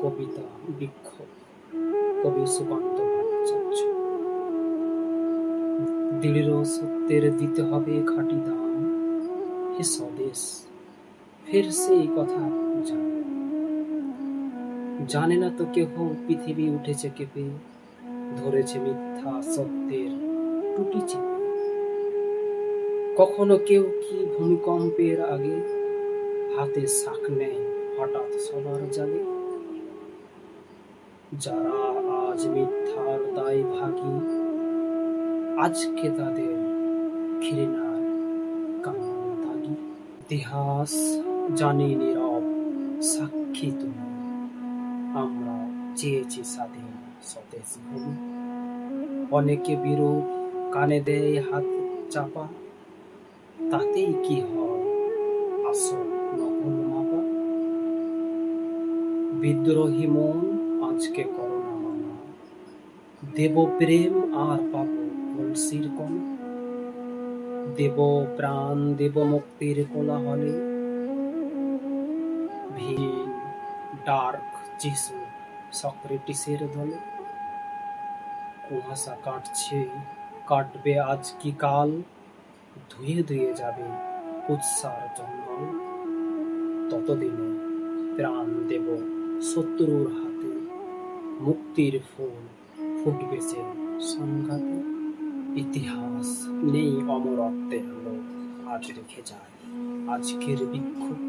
কবিতা বিক্ষোভ। কবি সুকান্ত ভট্টাচার্য। দৃঢ় সত্যের দিতে হবে খাঁটি দাম, হে স্বদেশ ফের সেই কথা জানে। জানে না তো কেহ পৃথিবী উঠেছে কেঁপে, ধরেছে মিথ্যা সত্যের টুটি চেপে। কখনো কেউ কি ভূমিকম্পের আগে হাতে শাক নেয় হঠাৎ সবার জাগে। যারা আজ মিথ্যার দায় ভাগী, আজকে তাদের ঘৃণার কামান দাগি। ইতিহাস জানি নীরব সাক্ষী তুমি, আমরা চেয়েছি স্বাধীন স্বদেশ ভূমি। অনেকে বিরূপ কানে দেয় হাত চাপা, তাতেই কি হয় আসল নকল মাপা। বিদ্রোহী মন আজকে করোনা মানা, দেব প্রেম আর পাবো কলসির কোণ। দেব প্রাণ দেব মুক্তির কোলাহলে, ভিন ডার্ক যিশু সক্রেটিসের দলে। কুয়াশা কাটছে কাটবে আজ কি কাল, ধুয়ে ধুয়ে যাবে কুৎসার জঙ্গল। ততদিনে প্রাণ দেব শত্রুর হাতে, মুক্তির ফুল ফুটবে সে সংঘাতে। ইতিহাস নেই অমরত্বের লোক আজ রেখে যায় আজকের বিক্ষোভ।